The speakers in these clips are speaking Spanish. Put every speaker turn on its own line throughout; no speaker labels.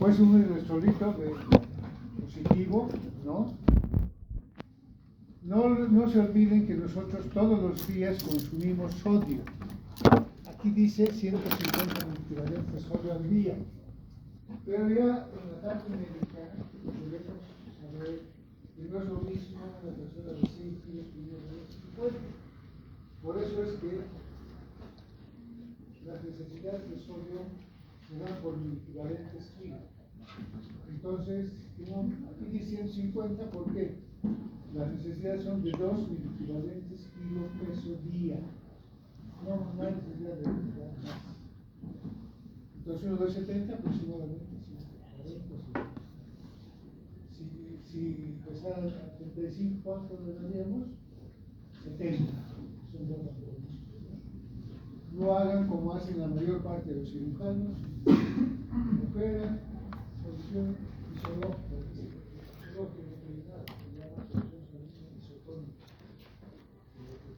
Pues un electrolito positivo, ¿no? No se olviden que nosotros todos los días consumimos sodio. Aquí dice 150 equivalentes de sodio al día. Pero ya en la parte médica debemos saber que no es lo mismo una persona de 6 kilos que una de 50. Por eso es que las necesidades de sodio se dan por equivalentes kilos. Entonces, aquí dice 150, ¿por qué? Las necesidades son de 2 equivalentes kilo peso día. No hay necesidad de más. Entonces, uno de 70 aproximadamente. Si pesara 35, ¿cuánto le daríamos? 70. Son dos razones. No hagan como hacen la mayor parte de los cirujanos. Operan, solución isológica.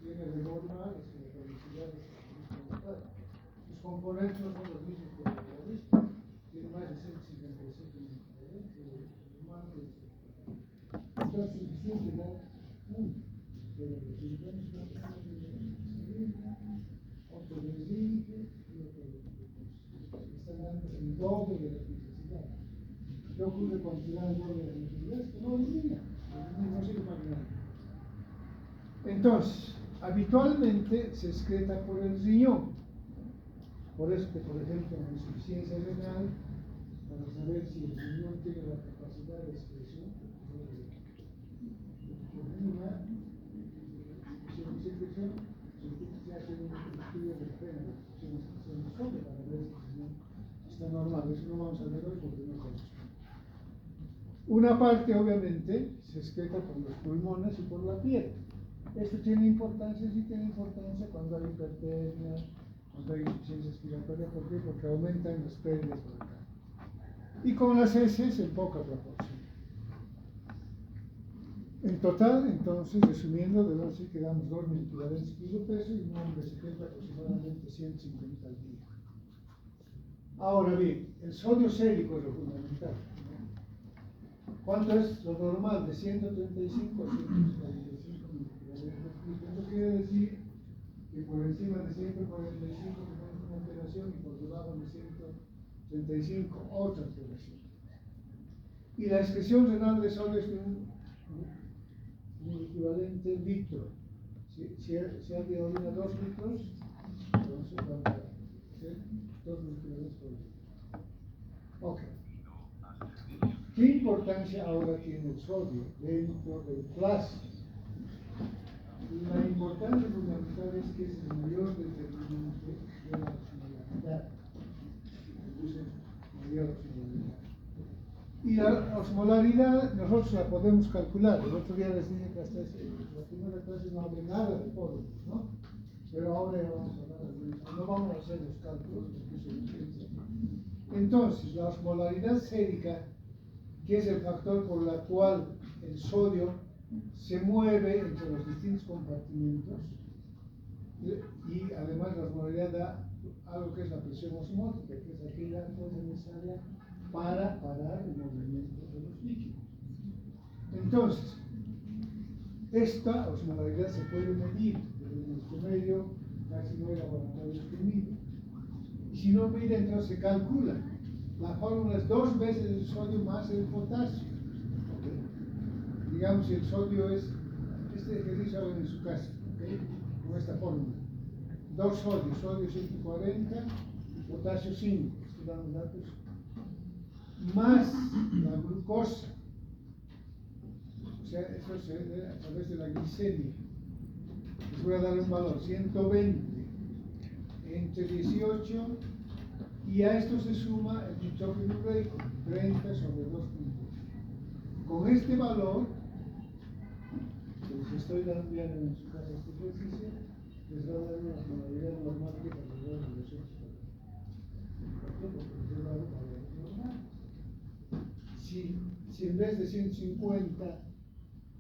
Tiene de normal es la velocidad de sus componentes no son los mismos que el organismo. Tiene más de 155 componentes. Entonces, suficiente dar uno. Pero los cirujanos no tienen otro les dirige y otro les están dando el doble de las necesidades. ¿Qué ocurre cuando se da el doble de las necesidades? Que no elimina, no sirve para nada. Entonces, habitualmente se excreta por el riñón. Por eso que, por ejemplo, en insuficiencia renal, para saber si el riñón tiene la capacidad de excreción, se hace un estudio de pena, para ver si el riñón está normal. Eso no vamos a ver hoy porque no sabemos. Una parte, obviamente, se excreta por los pulmones y por la piel. Esto tiene importancia, sí tiene importancia cuando hay hipertermia, cuando hay insuficiencia respiratoria. ¿Por qué? Porque aumentan las pérdidas por acá. Y con las heces en poca proporción. En total, entonces, resumiendo, debemos decir que damos 2 equivalentes kilo peso y un hombre se queda aproximadamente 150 al día. Ahora bien, el sodio sérico es lo fundamental. ¿Cuánto es lo normal? De 135 a 145 equivalentes. Eso quiere decir que por encima de 145 tenemos una alteración y por debajo de 135 otra alteración. Y la excreción renal de sodio es un equivalente litro. Si hay de orina 2 litros, entonces vamos a hacer 2 equivalentes por litro. Ok. ¿Qué importancia ahora tiene el sodio dentro del plasma? La importancia fundamental es que es el mayor determinante de la osmolaridad. Y la osmolaridad nosotros la podemos calcular. El otro día les dije que hasta la primera clase no hablé nada de polvo, ¿no? Pero ahora ya vamos a hablar de eso. No vamos a hacer los cálculos porque eso es ciencia. Entonces, la osmolaridad sérica, que es el factor por el cual el sodio se mueve entre los distintos compartimentos, y además la osmolaridad da algo que es la presión osmótica, que es aquella fuerza necesaria para parar el movimiento de los líquidos. Entonces, esta osmolaridad se puede medir desde nuestro medio, casi no hay laboratorios que miden. Y si no mide, entonces se calcula. La fórmula es 2 veces el sodio más el potasio. ¿Okay? Digamos, si el sodio es, este ejercicio hagan en su casa, ¿okay? Con esta fórmula. 2 sodios, sodio 140 y potasio 5. Estoy dando datos. Más la glucosa. O sea, eso se ve a través de la glicemia. Les voy a dar un valor, 120 entre 18. Y a esto se suma el nitrógeno ureico, 30 sobre 2.8. Con este valor, que les estoy dando ya en su casa este ejercicio, les va a dar una osmolaridad normal que alrededor de 240. ¿Por qué? Porque les he dado valores normales. Si en vez de 150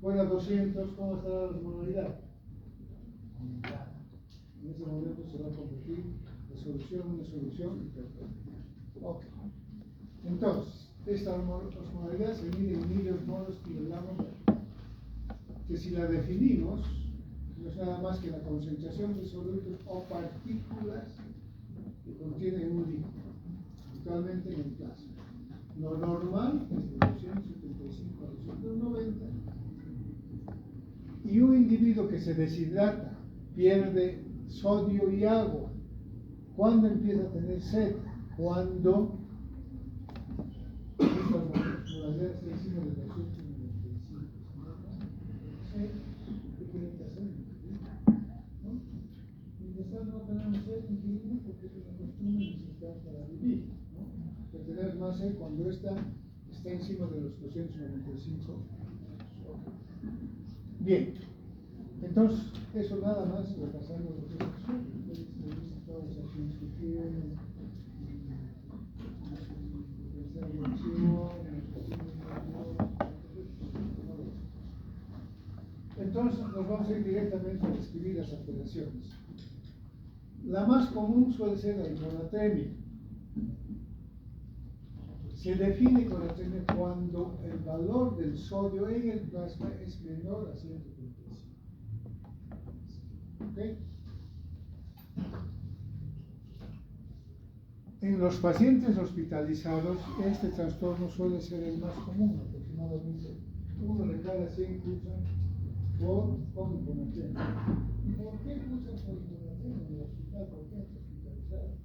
fuera 200, ¿cómo estará la osmolaridad? Aumentada. En ese momento se va a convertir una solución hipertónica. Ok. Entonces, Esta osmolaridad se mide en millos modos kilogramos, que si la definimos, no es nada más que la concentración de solutos o partículas que contienen un líquido, actualmente en el plasma. Lo normal es de 275 a 290, y un individuo que se deshidrata, pierde sodio y agua. ¿Cuándo empieza a tener sed? Cuando tener más sed cuando está encima de los 295. Bien, entonces eso nada más repasando lo que todas las acciones que tienen, entonces nos vamos a ir directamente a escribir las alteraciones. La más común suele ser la hiponatremia. Se define con la cuando el valor del sodio en el plasma es menor a 135. ¿Okay? En los pacientes hospitalizados, este trastorno suele ser el más común, aproximadamente 1 de cada 100 cursan con hiponatremia. ¿Y por qué cursan por hiponatremia en el hospital? ¿Por qué hospitalizados?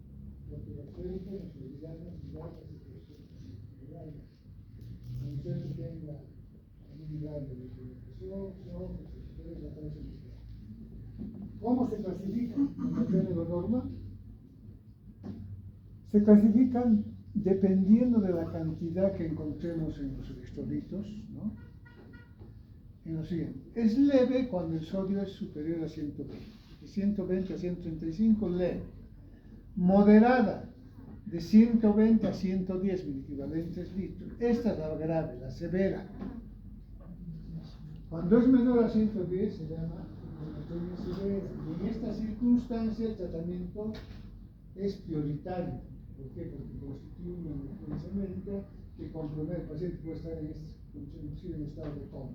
Porque los médicos nos olvidaron de mirar la situación hospitalaria. Cuando ustedes tengan un grado de hipertensión, ustedes aparecen. ¿Cómo se clasifican? ¿Cómo tiene lo normal? Se clasifican dependiendo de la cantidad que encontremos en los electrolitos, ¿no? En lo siguiente, es leve cuando el sodio es superior a 120, de 120 a 135 leve, moderada de 120 a 110 miliequivalentes litros, esta es la grave, la severa. Cuando es menor a 110 se llama hiponatremia severa, y en esta circunstancia el tratamiento es prioritario. ¿Por qué? Porque constituye una emergencia médica que compromete al paciente, puede estar en inclusive en estado de coma.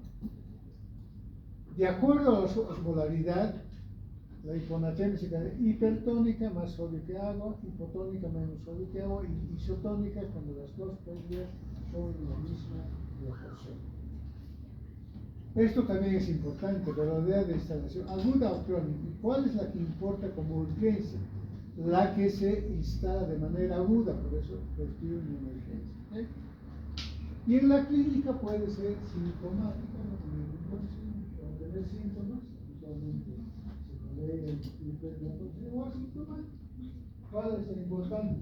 De acuerdo a la osmolaridad, la hiponatremia se queda hipertónica, más sodio que agua, hipotónica, menos sodio que agua, y isotónica cuando las dos pérdidas son en la misma proporción. Esto también es importante, la idea de instalación aguda o crónica. ¿Cuál es la que importa como urgencia? La que se instala de manera aguda, por eso constituye una emergencia. ¿Okay? Y en la clínica puede ser sintomática, no tener tener síntomas, usualmente se colega el o asintomática. ¿Cuál es la importante?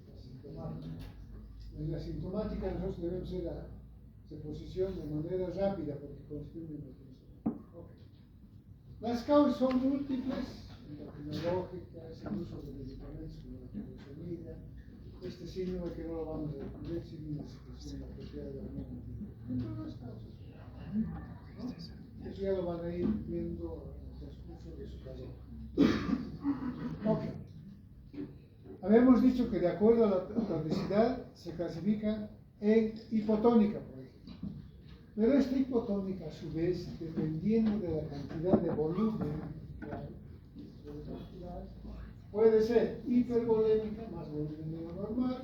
La sintomática. En la sintomática nosotros debemos hacer la posición de manera rápida porque constituye una emergencia. Okay. Las causas son múltiples, endocrinológicas, el uso de medicamentos como la clorexamina, este síndrome que no lo vamos a descubrir sin una secreción apropiada de la hormona. En todas las causas. ¿No? Eso ya lo van a ir viendo en el transcurso de su carrera. Ok. Habíamos dicho que de acuerdo a la tonicidad se clasifica en hipotónica, por ejemplo. Pero esta hipotónica, a su vez, dependiendo de la cantidad de volumen que hay, puede ser hipervolémica, más volumen de lo normal,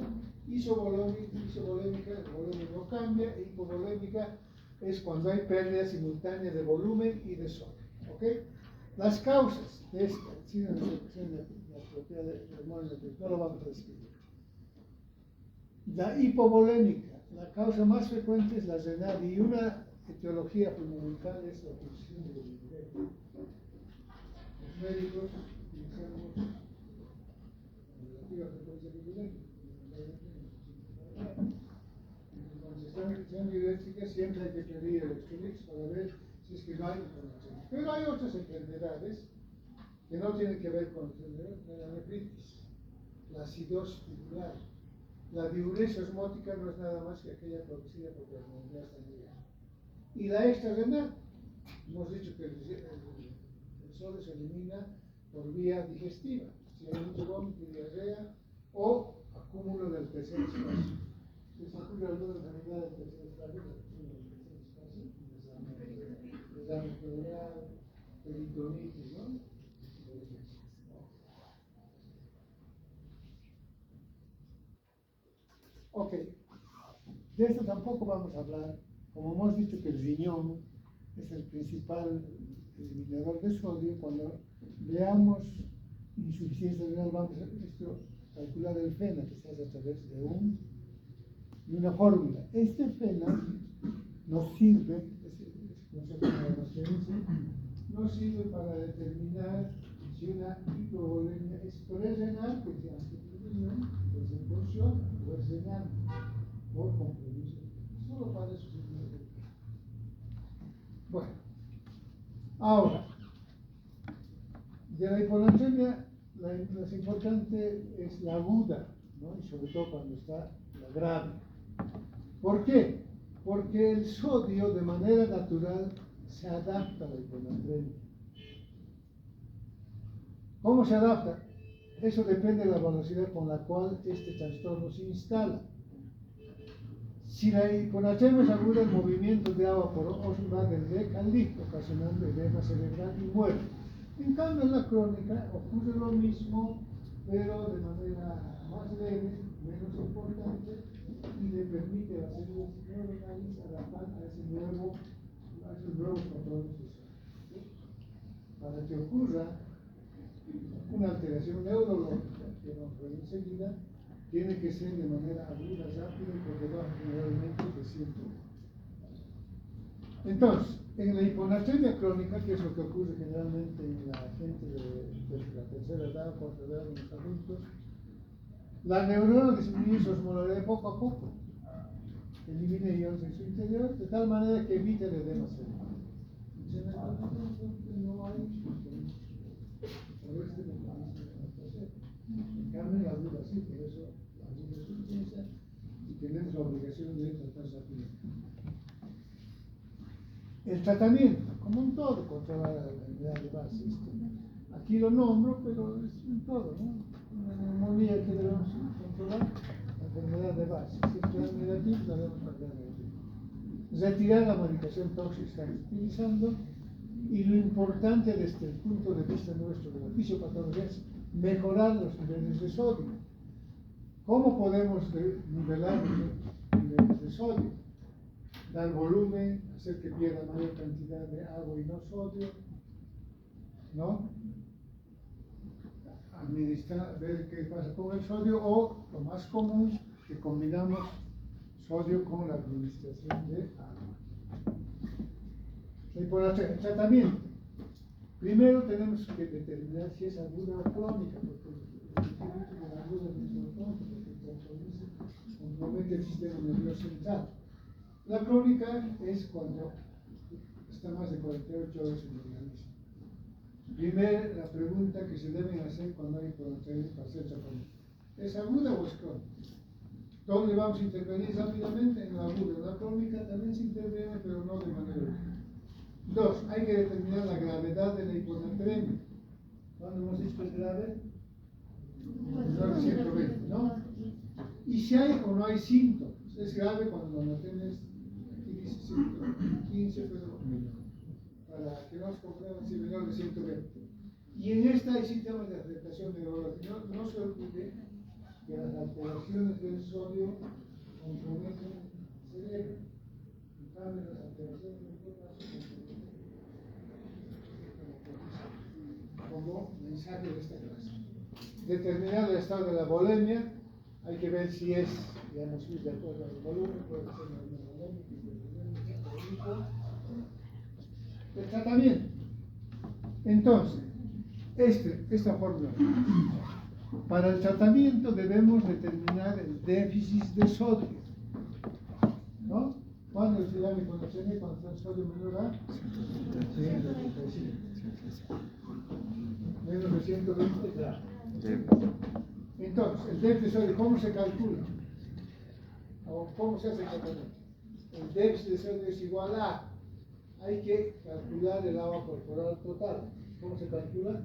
isovolémica, el volumen no cambia, hipovolémica es cuando hay pérdida simultánea de volumen y de sodio. ¿Okay? Las causas de esta síndrome de secreción de la propiedad de hormona no lo vamos a describir. La hipovolémica, la causa más frecuente es la renal y una etiología fundamental es la obstrucción del uréter. Los médicos utilizamos relativa frecuencia diurética. Cuando se está en diurética siempre hay que pedir electrolitos para ver si es que no hay inflamación. Pero hay otras enfermedades que no tienen que ver con la nefritis, la acidosis tisular. La diuresia osmótica no es nada más que aquella producida por la enfermedad sanguínea. Y la extrarrenal, hemos dicho que el sodio se elimina por vía digestiva, si hay mucho vómito y diarrea o acúmulo del tercer espacio. Esa ocurre alguna enfermedad del tercer estadio, examen federal, peritonitis, ¿no? Ok, de esto tampoco vamos a hablar. Como hemos dicho que el riñón es el principal eliminador de sodio, cuando veamos insuficiencia renal vamos a calcular el FENA, que se hace a través de una fórmula. Este FENA nos sirve, nos sirve para determinar si una hipovolemia es renal, que se hace pues en función, o es renal, por compromiso. Solo para eso sirve. Bueno, ahora, de la hiponatremia, la más importante es la aguda, ¿no? Y sobre todo cuando está la grave. ¿Por qué? Porque el sodio de manera natural se adapta a la hiponatremia. ¿Cómo se adapta? Eso depende de la velocidad con la cual este trastorno se instala. Si la hiponatremia es aguda, el movimiento de agua por óseo va del DEC al LIC, ocasionando edema cerebral y muerte. En cambio, en la crónica ocurre lo mismo, pero de manera más leve, menos importante, y le permite a las células neuronales adaptar a esos nuevos patrones de sodio. Para que ocurra una alteración neurológica, que nos verá enseguida, tiene que ser de manera aguda, rápida y por debajo generalmente de 100. Entonces, en la hiponatremia crónica, que es lo que ocurre generalmente en la gente de la tercera edad, cuarta edad, en los adultos, la neurona disminuye su osmolaridad poco a poco, elimina iones en su interior, de tal manera que evita el edema cerebral. No hay por este mecanismo de en cambio, la duda sí, por eso la duda es intensa y tenemos la obligación de tratar rápidamente. El tratamiento, como un todo, controla la enfermedad de base. Aquí lo nombro, pero es un todo, ¿no? Una neumonía que debemos controlar, la enfermedad de base. Si es negativo, la debemos tratar negativo. Retirar la medicación tóxica que estamos utilizando, y lo importante desde el punto de vista nuestro de la fisiopatología es mejorar los niveles de sodio. ¿Cómo podemos nivelar los niveles de sodio? Dar volumen, hacer que pierda mayor cantidad de agua y no sodio, ¿no? Administrar, ver qué pasa con el sodio, o lo más común, que combinamos sodio con la administración de agua. El tratamiento. Primero tenemos que determinar si es aguda o crónica, porque el espíritu de la aguda es muy importante, porque compromete el sistema nervioso central. La crónica es cuando está más de 48 horas en el organismo. Primero, la pregunta que se deben hacer cuando hay hiponatremia para hacer tratamiento: ¿es aguda o es crónica? ¿Dónde vamos a intervenir rápidamente? En la aguda. En la crónica también se interviene, pero no de manera única. Dos, hay que determinar la gravedad de la hiponatremia. ¿Cuándo hemos dicho que es grave? 120, ¿no? Y si hay o no hay síntomas. Es grave cuando la atremia es, aquí dice 115, pero para que nos comprendamos, si menor de 120. Y en esta hay síntomas de afectación neurológica. No se olvide que las alteraciones del sodio comprometen el cerebro. En cambio, las alteraciones del potasio como mensaje de esta clase. Determinar el estado de la volemia, hay que ver si es, digamos, de acuerdo al volumen, puede ser una volemia, el tratamiento. Entonces, esta fórmula. Para el tratamiento debemos determinar el déficit de sodio, ¿no? ¿Cuándo es la hiponatremia? Cuando el sodio menor a 135. Menos de 120 gramos. Entonces, el déficit de sodio, ¿cómo se calcula? ¿O cómo se hace el tratamiento? El déficit de sodio es igual a, hay que calcular el agua corporal total. ¿Cómo se calcula? El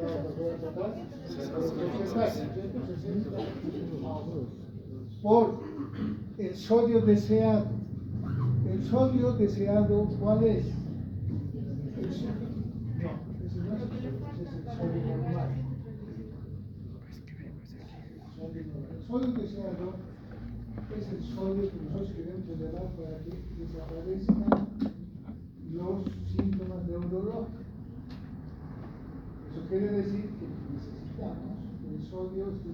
agua corporal total. por el sodio deseado. ¿El sodio deseado cuál es? El sodio, no, ese no es el sodio, ese es el sodio normal. El sodio deseado es el sodio que nosotros queremos elevar para que desaparezcan los síntomas neurológicos. Eso quiere decir que necesitamos que el sodio esté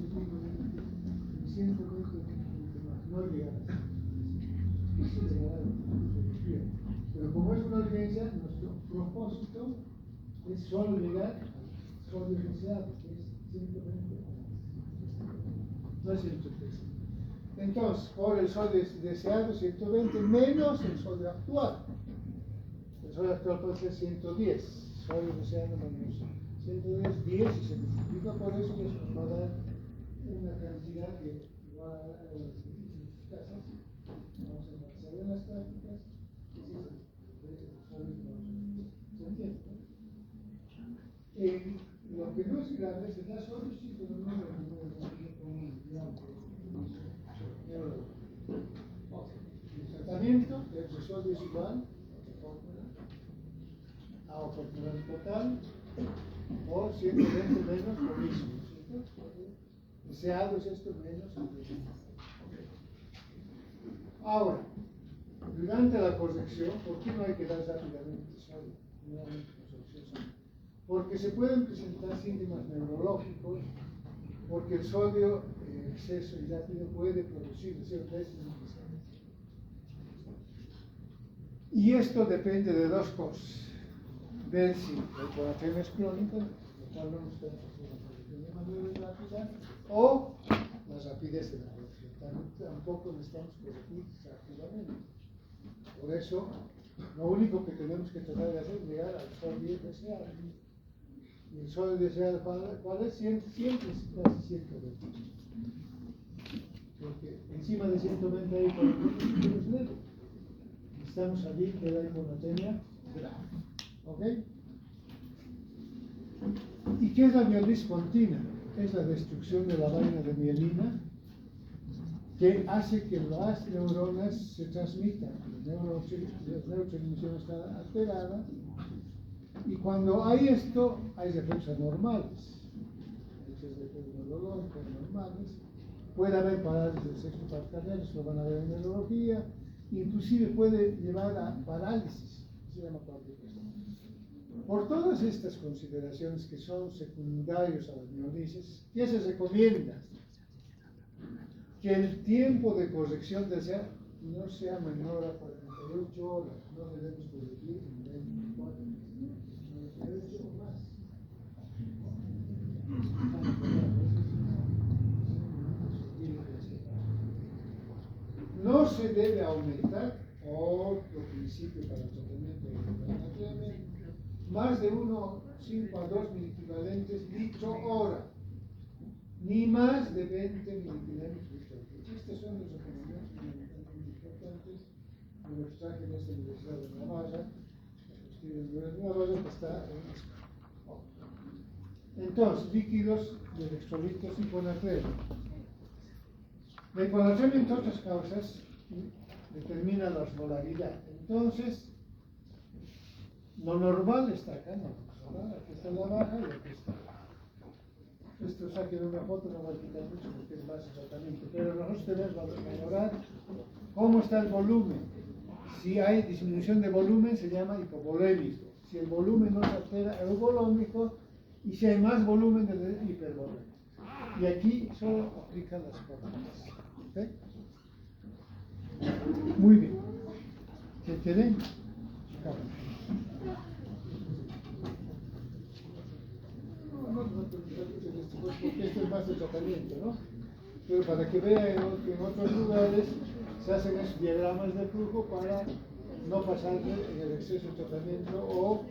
suficientemente más, no llegar a eso. Pero como es una urgencia, nuestro propósito es solo llegar al sodio deseado, que es 120. No es 113. Entonces, por el sodio deseado 120 menos el sodio actual. El sodio actual puede ser 110. Sodio deseado menos 110, 10 y se multiplica por eso y eso nos va a dar una cantidad que va a dar en sus casas. Vamos a empezar en las prácticas. ¿Se entiende? Lo que no es grave es el sodio, sí, pero no es el tratamiento del sodio es igual a oportunidad total o 120 menos lo mismo. Deseado es esto menos el mismo. Ahora, durante la corrección, ¿por qué no hay que dar rápidamente sodio? Porque se pueden presentar síntomas neurológicos, porque el sodio en exceso y rápido puede producir ciertas infecciones. Y esto depende de dos cosas. Ver si la hiponatremia es crónica, lo cual no nos estamos haciendo una corrección de manera rápida, o la rapidez de la corrección. Tampoco necesitamos corregir rápidamente. Por eso, lo único que tenemos que tratar de hacer es llegar al sodio deseado. Y el sodio deseado, ¿cuál es? Siempre es casi 120. Porque encima de 120 hay 40 es leve. Necesitamos salir de la hiponatremia grave. ¿Ok? ¿Y qué es la mielitis-pontina? Es la destrucción de la vaina de mielina que hace que las neuronas se transmitan. La neurotransmisión está alterada y cuando hay esto, hay reflejos anormales. Hay reflejos neurológicos normales. Puede haber parálisis del sexto parcardíaco, eso lo van a ver en neurología. Inclusive puede llevar a parálisis. Se llama cualquier cosa. Por todas estas consideraciones que son secundarios a las mielitis, ¿qué se recomienda? Que el tiempo de corrección no sea menor a 48 horas, no debemos corregir en 24, 48 o más. No se debe aumentar otro principio para el tratamiento de la hiponatremia, más de 1,5 a 2 miliequivalentes litro hora, ni más de 20 miliequivalentes litro hora. Estas son las recomendaciones fundamentalmente importantes de lo que traje en esta Universidad de Navarra, que está en esto. Entonces, líquidos de electrolitos hiponatremia. La hiponatremia, entre otras causas, determina la osmolaridad. Entonces, lo normal está acá, ¿no? Aquí está la baja y aquí está. Esto saquen una foto, no va a quitar mucho porque es más tratamiento, pero nosotros tenemos que valorar cómo está el volumen. Si hay disminución de volumen, se llama hipovolémico. Si el volumen no se altera, euvolómico. Y si hay más volumen, de hipervolémico. Y aquí solo aplican las fórmulas. ¿Okay? Muy bien. ¿Qué quieren? Porque esto es más de tratamiento, ¿no? Pero para que vean que en otros lugares se hacen esos diagramas de flujo para no pasar en el exceso de tratamiento o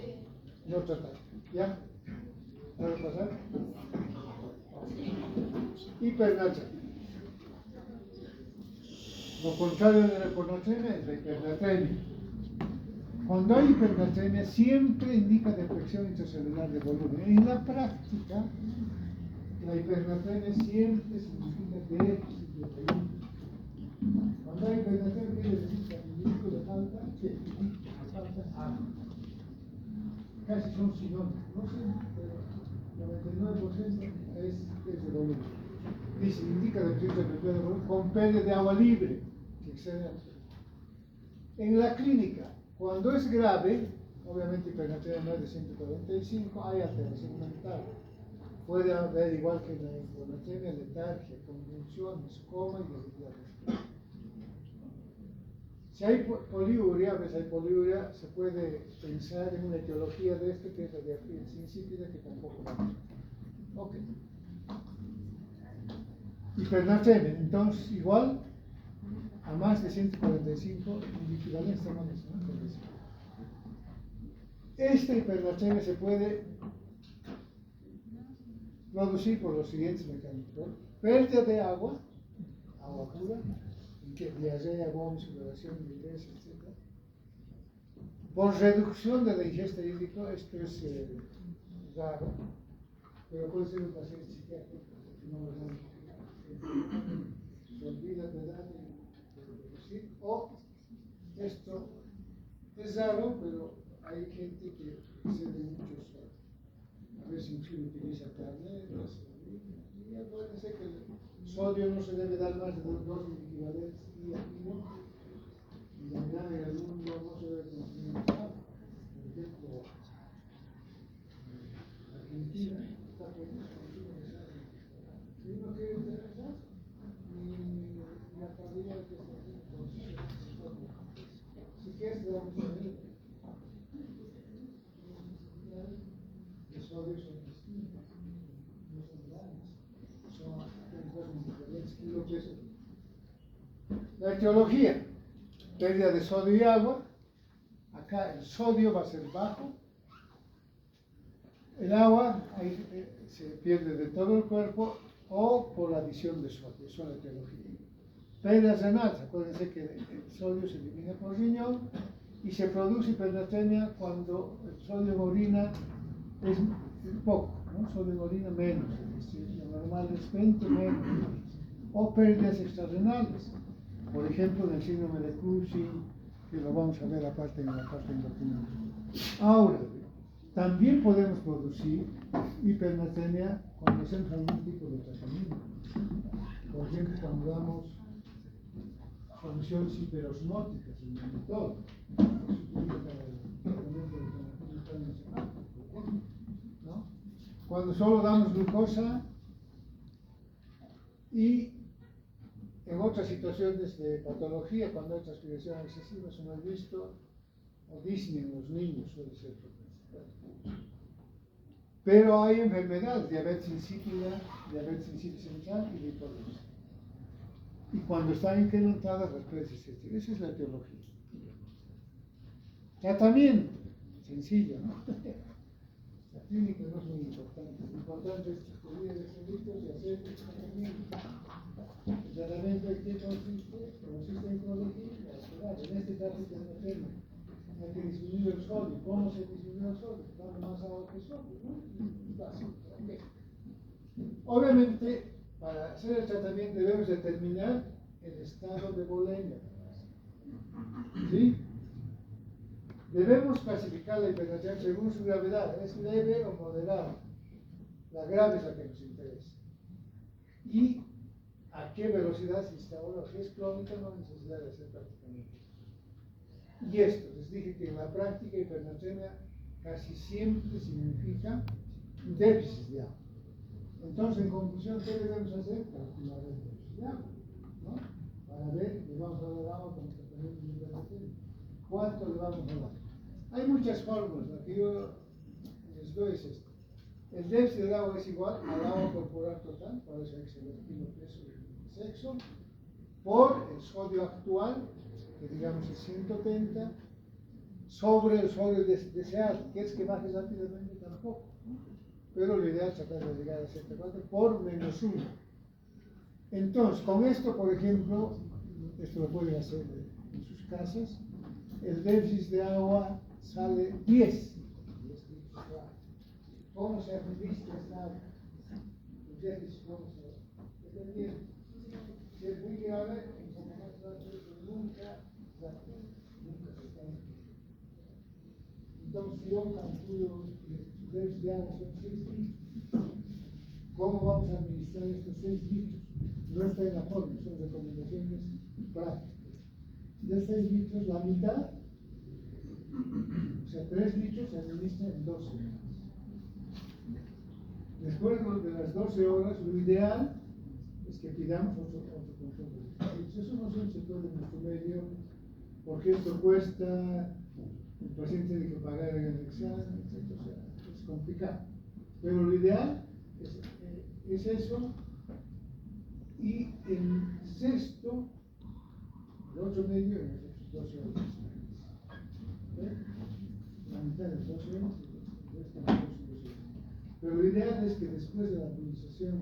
no tratar. ¿Ya? ¿Puede pasar? Hipernatremia. Lo contrario de la hiponatremia es la hipernatremia. Cuando hay hipernatremia siempre indica defección intracelular de volumen. En la práctica, la hipernatremia siempre significa déficit de volumen. casi son sinónimos, no sé, pero 99% es de volumen. Dice, indica la presencia de volumen con pérdida de agua libre, que excede. En la clínica, cuando es grave, obviamente hipernatremia más de 145, hay alteración mental. Puede haber, igual que en la hiponatremia, letargia, convulsiones, coma y debilidad. Si hay poliuria, a veces hay poliuria, se puede pensar en una etiología de esto, que es la diabetes insípida, que tampoco va a ser. Ok. Hipernatremia, entonces, igual a más de 145, equivalencia no es, ¿no? Esta hipernatremia se puede producir por los siguientes mecanismos: pérdida de agua pura, que diarrea, vómitos, sudoración, libreza, etc. Por reducción de la ingesta hídrica, esto es raro, pero puede ser un paciente psiquiátrico, no lo dan, se olvida de darle, o esto es raro, pero hay gente que excede muchos, a veces incluso utiliza tabletas, y acuérdense que el sodio no se debe dar más de 2 equivalentes día y la mirada en el mundo no se debe consumir más agua. Por ejemplo, Argentina está poniendo consumo de sal. Si uno quiere interesar, ni la calidad que está haciendo, si quieres, le vamos a ver. Los sodios son distintos, no son grandes, son diferentes kilos pesos. La etiología: pérdida de sodio y agua. Acá el sodio va a ser bajo, el agua ahí, se pierde de todo el cuerpo o por la adición de sodio. Eso es la etiología. Pérdida renal, acuérdense que el sodio se elimina por riñón y se produce hipernatremia cuando el sodio en orina es poco, ¿no? Sodio en orina menos, es decir, lo normal es 20 menos. O pérdidas extrarrenales, por ejemplo, en el síndrome de Cushing, que lo vamos a ver aparte en la parte endocrinal. Ahora, también podemos producir hipernatremia cuando hacemos algún tipo de tratamiento. Por ejemplo, cuando damos soluciones hiperosmóticas, el mannitol, ¿no? Cuando solo damos glucosa, y en otras situaciones de patología, cuando hay transpiración excesiva, como he visto, o disney en los niños suele ser frecuente. Pero hay enfermedades: diabetes insípida central y liporosis. Y cuando están incrementadas las presas, esa es la etiología. Tratamiento: sencillo, ¿no? La clínica no es muy importante. Lo importante es descubrir electrolitos y hacer el tratamiento. El tratamiento en qué consiste en corregir. En este caso, hay que disminuir el sodio. ¿Cómo se disminuye el sodio? Dando más agua que sodio, ¿no? Básico. Okay. Obviamente, para hacer el tratamiento debemos determinar el estado de volemia. ¿Sí? Debemos clasificar la hipertensión según su gravedad: es leve o moderada. La grave es la que nos interesa. Y a qué velocidad se instaura. Si es crónica, no hay necesidad de hacer prácticamente. Y esto, les dije que en la práctica hipernatremia casi siempre significa déficit de agua. Entonces, en conclusión, ¿qué debemos hacer? Calcular el déficit de agua, ¿no? Para ver, le vamos a dar agua como tratamiento de hipernatremia. ¿Cuánto le vamos a dar? Hay muchas fórmulas. La que yo les doy es esta. El déficit de agua es igual al agua corporal total, por eso hay que saber kilo peso de sexo, por el sodio actual, que digamos es 130, sobre el sodio deseado, que es que baje rápidamente tampoco, ¿no? Pero lo ideal es tratar de llegar a 104 por menos 1. Entonces, con esto, por ejemplo, esto lo pueden hacer en sus casas, el déficit de agua sale 10. ¿Cómo se administra esta agua? El déficit, ¿cómo se dependiendo? Si es muy grave, un poco más rápido, pero nunca se está. Entonces, yo calculo diarios son 6 litros. ¿Cómo vamos a administrar estos 6 litros? No está en la fórmula, son recomendaciones prácticas. De 6 litros, la mitad, o sea, 3 litros se administran en 12 horas. Después de las 12 horas, lo ideal es que pidamos otro control de litros. Eso no siempre se puede en nuestro medio, porque esto cuesta, el paciente tiene que pagar el examen, etc. O sea, es complicado. Pero lo ideal es eso. Y el sexto, el 8 medio, en las 12 horas. La mitad de las 12 horas, el resto de las 12 horas. Pero lo ideal es que después de la administración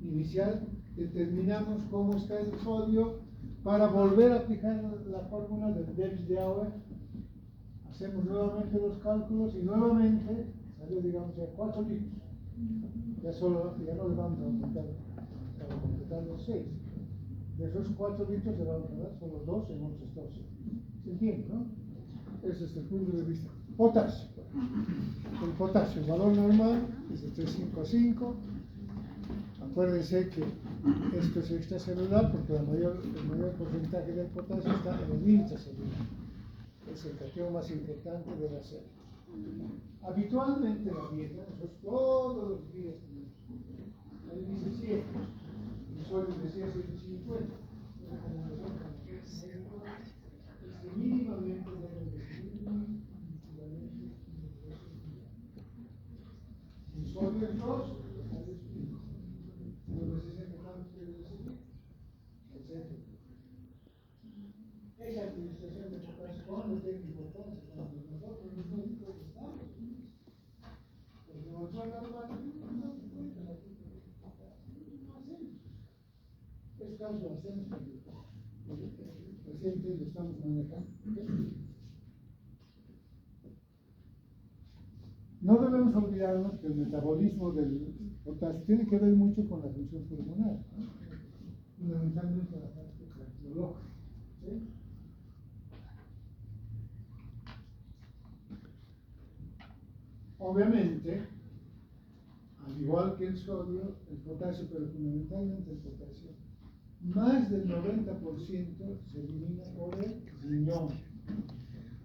inicial determinamos cómo está el sodio para volver a aplicar la fórmula del déficit de agua. Hacemos nuevamente los cálculos y nuevamente salió, digamos, ya 4 litros. Ya no le vamos a aumentar para completar los 6. De esos 4 litros le vamos a dar solo 2 en otros 12. ¿Se entiende, no? Ese es el punto de vista. Potasio. El potasio, el valor normal es de 3,5 a 5. Acuérdense que esto es extracelular porque el mayor porcentaje del potasio está en el intracelular. Es el catión más importante de la célula. Habitualmente la dieta, nosotros todos los días tenemos, ahí dice 7, y solo decía 150. La recomendación es que mínimamente deben de y sodio en 2, esa administración de potasio, ¿cuándo tiene importancia? Cuando nosotros los médicos estamos. Porque nosotros normalmente no nos cuenta la no hacemos. Es caso lo hacemos porque recientemente lo estamos manejando. No debemos olvidarnos que el metabolismo del potasio tiene que ver mucho con la función pulmonar, ¿no? Fundamentalmente la parte cardiológica. ¿Sí? Obviamente, al igual que el sodio, el potasio, pero fundamentalmente el potasio, más del 90% se elimina por el riñón.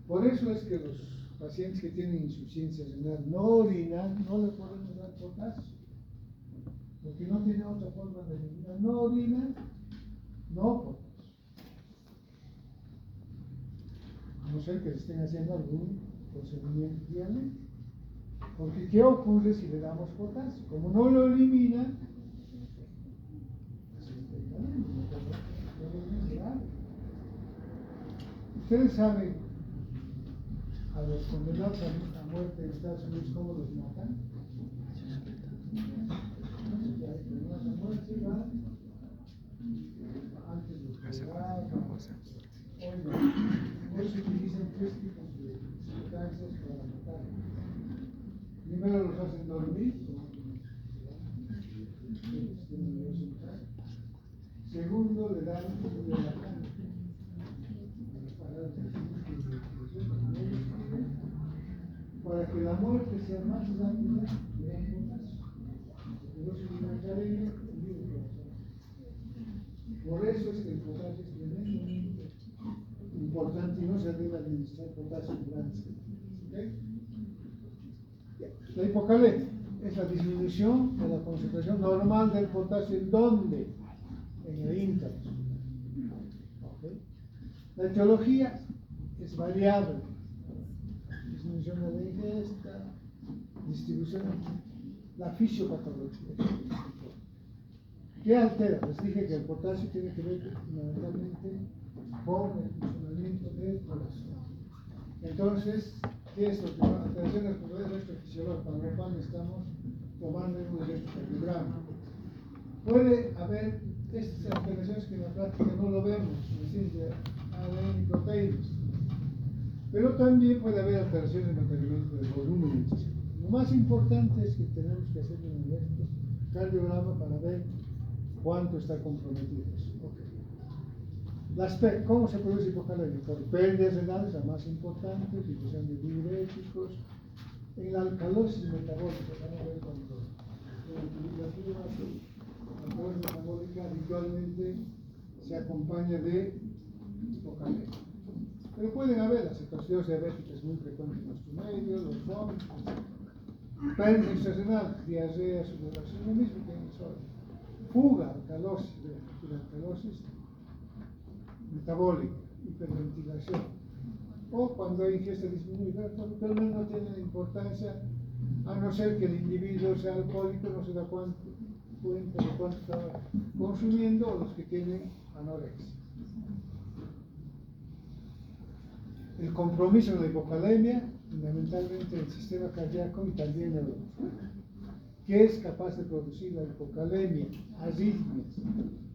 Por eso es que los pacientes que tienen insuficiencia renal no orinan, no le podemos dar potasio, porque no tiene otra forma de eliminar. No orinan, no potasio. A no ser que se estén haciendo algún procedimiento dialítico. Porque ¿qué ocurre si le damos potasio? Como no lo elimina, ustedes saben a los condenados a muerte en Estados Unidos cómo los matan. Antes los pegaban. Hoy se utilizan 3 tipos de sustancias para matar. Primero los hacen dormir, segundo le dan un relajante para que la muerte sea más rápida, le dan potasio. Por eso es que el potasio es tremendamente importante y no se debe administrar potasio en grandes cantidades. La hipocalemia es la disminución de la concentración normal del potasio. ¿En dónde? En el íntaros. ¿Okay? La etiología es variable. Disminución de la ingesta, distribución, la fisiopatología. ¿Qué altera? Les dije que el potasio tiene que ver fundamentalmente con el funcionamiento del corazón. Entonces, ¿qué es lo que va a hacer? El resto fisiológico, para lo cual estamos tomando un electrocardiograma. Puede haber estas alteraciones que en la práctica no lo vemos, en la ciencia ADN y proteínas. Pero también puede haber alteraciones en el mantenimiento del volumen. Lo más importante es que tenemos que hacer un electrocardiograma para ver cuánto está comprometido. Okay. ¿Cómo se produce hipocalemia? Por pérdidas renales, la más importante, utilización de diuréticos, En la alcalosis metabólica, vamos a ver cuando la alcalosis metabólica habitualmente se acompaña de hipocalemia. Pero pueden haber las situaciones diabéticas muy frecuentes en nuestro medio, los vómitos, pérdida estacional, diarrea, sudoración, lo mismo que en el sol. Fuga, alcalosis, alcalosis metabólica, hiperventilación. O cuando hay ingesta disminuida, pero no tiene importancia, a no ser que el individuo sea alcohólico, no se da cuenta de cuánto está consumiendo, o los que tienen anorexia. El compromiso de la hipocalemia, fundamentalmente el sistema cardíaco y también neurológico, que es capaz de producir la hipocalemia, arritmias,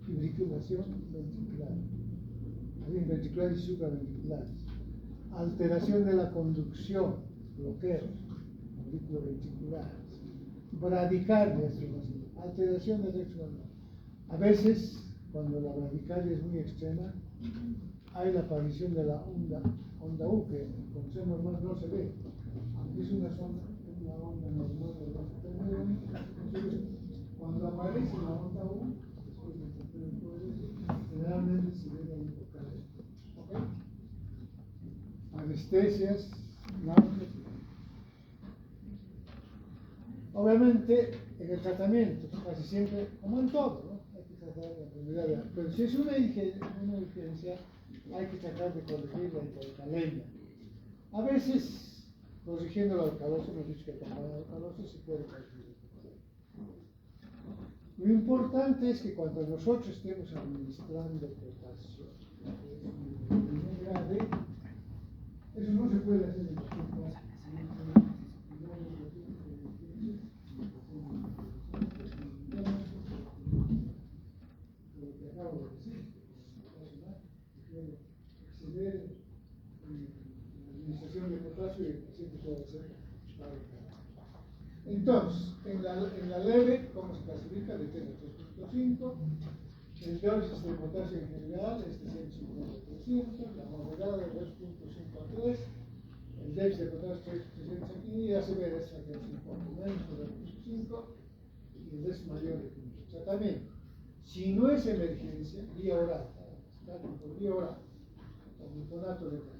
fibrilación ventricular, ventriculares y supraventriculares, alteración de la conducción, bloqueos auriculoventriculares, bradicardia, alteración del electro. A veces, cuando la bradicardia es muy extrema, hay la aparición de la onda U, que en condición normal no se ve, aunque es una onda normal de la. Cuando aparece la onda U, generalmente se ve la hipocalemia. ¿Okay? Anestesias, náuseas. Obviamente, en el tratamiento, casi siempre, como en todo, ¿no? Hay que tratar la enfermedad. Pero si es una urgencia, hay que tratar de corregir la hipocalemia. A veces, corrigiendo la alcalosis, hemos dicho que acompaña la alcalosis, se puede corregir. Lo importante es que cuando nosotros estemos administrando potasio, muy grave, eso no se puede hacer en la casa. Exceder la administración de potasio y el paciente puede hacer. Entonces, en la leve, ¿cómo se clasifica? De 3.5. El dosis de potasio en general es de 150-300, la moderada de 2.5 a 3, el déficit de potasio 300 aquí, y la severa es de 5 menos de 2.5 y el déficit mayor de 5. Tratamiento. Si no es emergencia, vía oral, por vía oral, con glutamato de calcio.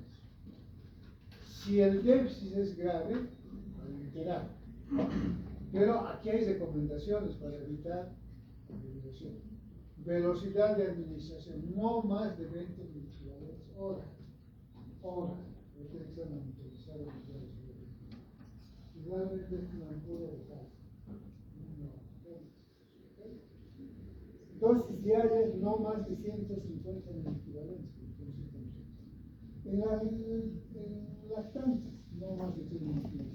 Si el déficit es grave, literal. Pero aquí hay recomendaciones para evitar la fibrilación. Velocidad de administración, no más de 20 microgramas hora. No tiene que ser monitorizado. Igualmente es una ampolla de calcio. Dosis diarias no más de 150 equivalentes. En lactantes, no más de 100 equivalentes.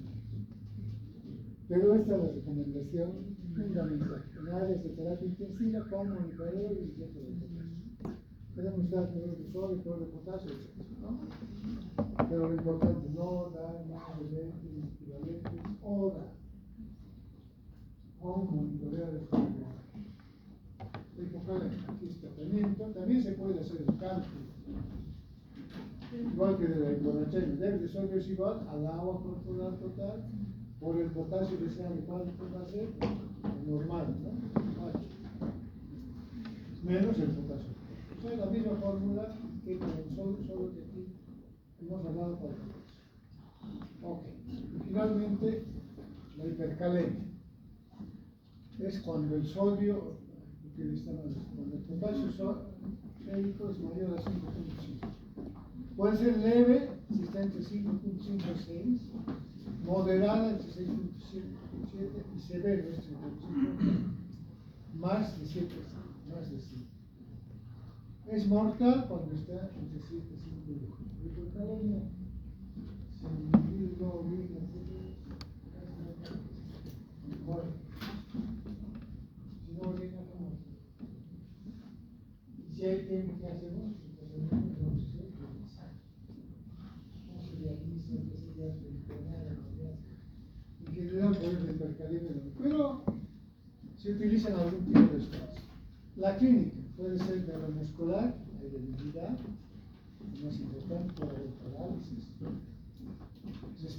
Pero esta es la recomendación fundamental. En áreas de terapia intensiva, con monitoreo y inyecto de potasio. Podemos dar cloruro de sodio, cloruro de potasio, etc. ¿No? Pero lo importante, no dar más de 20 equivalentes hora. Con monitoreo de calidad. Aquí es tratamiento. También se puede hacer el cálculo. Igual que de la hiponatremia. El déficit de sodio es igual al agua corporal total por el potasio que sea adecuado, va a ser normal, ¿no? 8. Menos el potasio. O sea, la misma fórmula que con el solo que aquí hemos hablado para el potasio. Ok. Y finalmente, la hipercalemia. Es cuando el sodio, cuando el potasio sódico es mayor a 5.5. Puede ser leve, si está entre 5.5 y 6. Moderada entre 6.7 y severo entre 5.5, más de 7, más de 5. Es mortal cuando está entre 7 y 5 y 8. Hipocalemia, si el individuo orina, muere. Si no orina, no muere. Y si hay tiempo que hacemos, entonces ¿cómo se realiza? ¿Qué se hace? En general por el hipercalemia, pero se utilizan algún tipo de sustancias. La clínica puede ser neuromuscular, hay debilidad, más importante por la parálisis,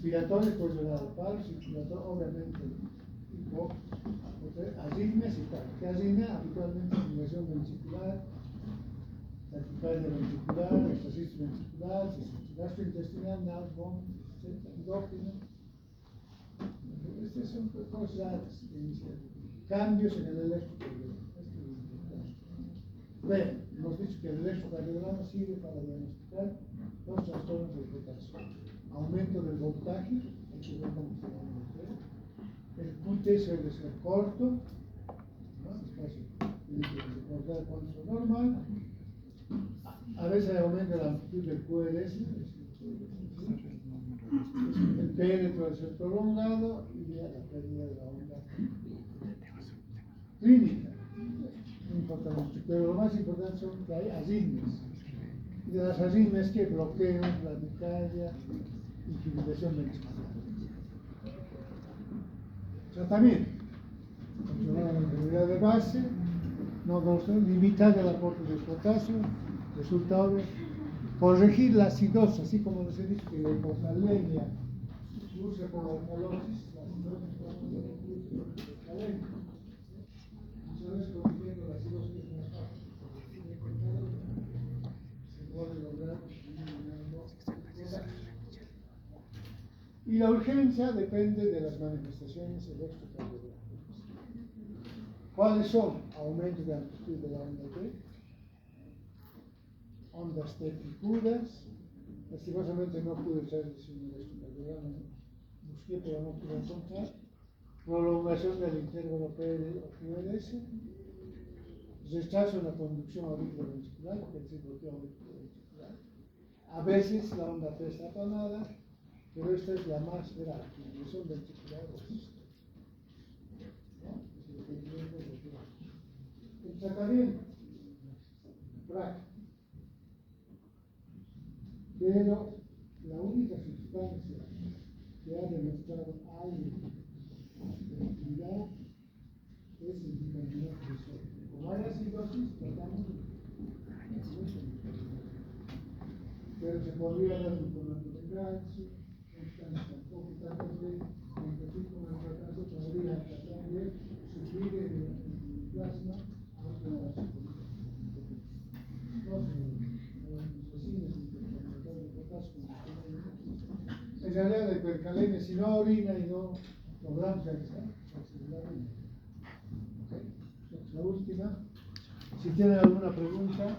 Inspiratorio puede llegar al paro, circulatorio obviamente, arritmias y tal. ¿Qué arritmia? Habitualmente fibrilación ventricular, taquicardia ventricular, extracistol ventricular, gastrointestinal, náusea, etc. Endócrino. Estas son cosas iniciales. Cambios en el electrocardiograma. Bueno, hemos dicho que el electrocardiograma sirve para diagnosticar los trastornos del potasio. Aumento del voltaje, hay que ver cómo se llama. El QT suele ser corto, ¿no? Es fácil recordar cuánto es normal. A veces aumenta la amplitud del QRS, el perímetro debe ser prolongado y ya la pérdida de la onda clínica. Importante, pero lo más importante son que hay arritmias. Y de las arritmias que bloqueos, bradicardia y fibrilación ventricular. Tratamiento. Controlar la enfermedad de base, limitar el aporte de potasio, resultado, corregir la acidosis, así como les he dicho que la hipocalemia produce por alcalosis, la acidosis produce por hipocalemia. Muchas veces corrigiendo la acidosis es más fácil. Se puede lograr eliminando. Y la urgencia depende de las manifestaciones electrocardiográficas. ¿Cuáles son? Aumento de amplitud de la onda T, ondas T picudas. Lastimosamente no pude echarles un electrocardiograma, busqué pero no pude encontrar. Prolongación del intervalo PR o QRS, rechazo en la conducción auriculoventricular, que es el bloqueo auriculoventricular. A veces la onda T está aplanada, pero esta es la más grave, la lesión ventricular resistente. El tratamiento, práctico. Pero la única sustancia que ha demostrado algo de actividad es el bicarbonato de sodio. Como hay acidosis, tratamos pero se podría dar bicarbonato de calcio, tampoco tratar de competir con el tratamiento, podría tratar de suplir el plasma a otras en realidad la hipercalemia, si no orina y no logramos realizar, la última. Si tienen alguna pregunta.